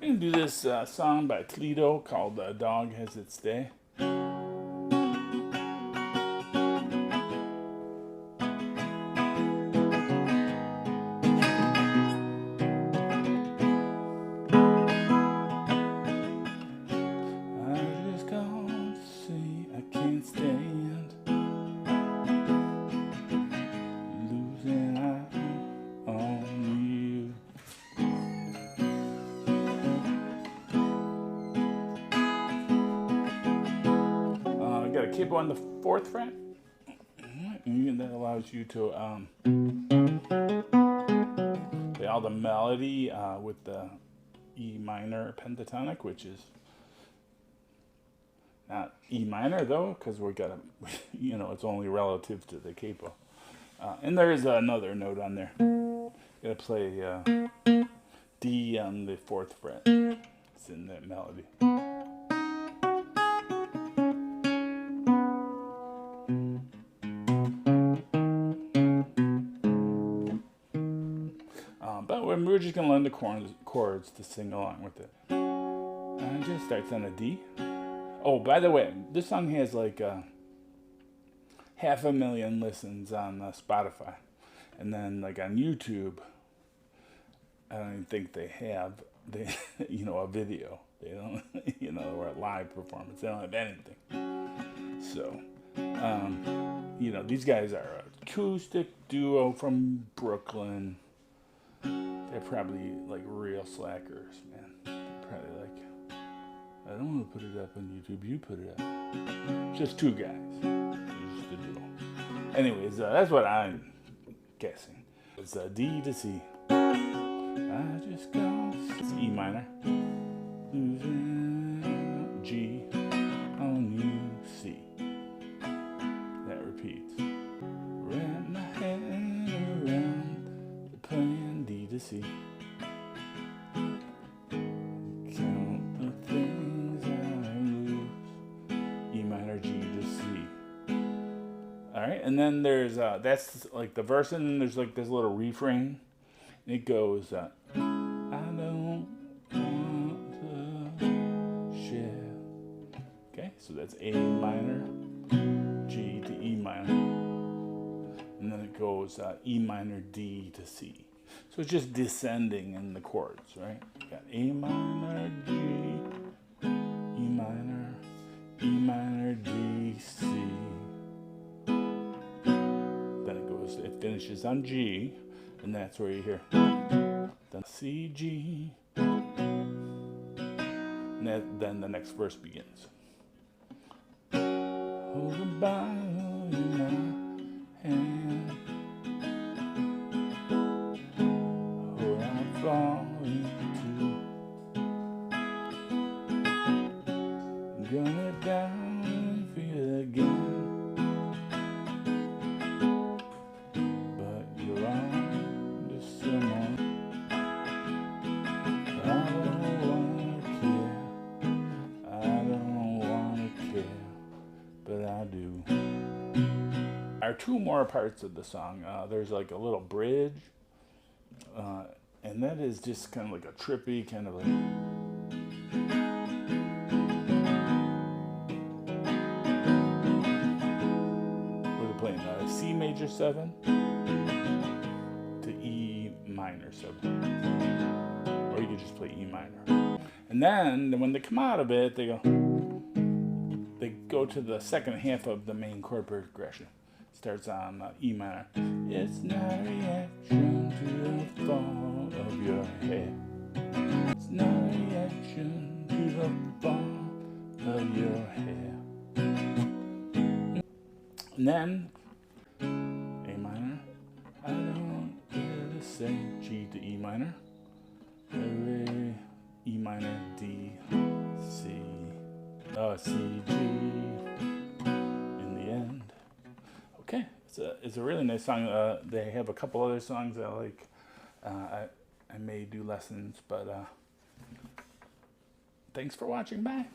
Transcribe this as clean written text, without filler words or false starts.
going to do this song by Toledo called Dog Has Its Day. Got a capo on the 4th fret, and that allows you to play all the melody with the E minor pentatonic, which is not E minor though, because we got it's only relative to the capo. And there is another note on there. Got to play D on the 4th fret. It's in that melody. But we're just going to learn the chords to sing along with it. It just starts on a D. Oh, by the way, this song has like 500,000 listens on Spotify. And then like on YouTube, I don't even think they have a video. They don't, or a live performance. They don't have anything. So, these guys are an acoustic duo from Brooklyn. They're probably like real slackers, man. They're probably like, I don't want to put it up on YouTube. You put it up. Just two guys. Just a duo. Anyways, that's what I'm guessing. It's D to C. I just go. It's E minor. Losing G on U, C. That repeats. Wrap my head around the plan D to C. Count the things I lose. E minor, G to C. Alright, and then there's, that's like the verse, and then there's like this little refrain. And it goes, I don't want to share. Okay, so that's A minor, G to E minor. And then it goes E minor, D to C. So it's just descending in the chords, right? You got A minor, G, E minor, D, C. Then it finishes on G, and that's where you hear. Then C, G. And then the next verse begins. Hold the Bible in my hand. Gonna down and feel it again. But you're on to someone. I don't wanna care, but I do. There are two more parts of the song. There's like a little bridge, and that is just kind of like a trippy kind of like. Playing C major 7 to E minor 7, or you could just play E minor. And then when they come out of it, they go to the second half of the main chord progression. It starts on E minor. It's not a reaction to the fall of your hair. It's not a reaction to the fall of your hair. And then A minor, I don't dare to say G to E minor, E minor, D, C, C, G in the end. Okay, it's a really nice song. They have a couple other songs I like. I may do lessons, but thanks for watching. Bye.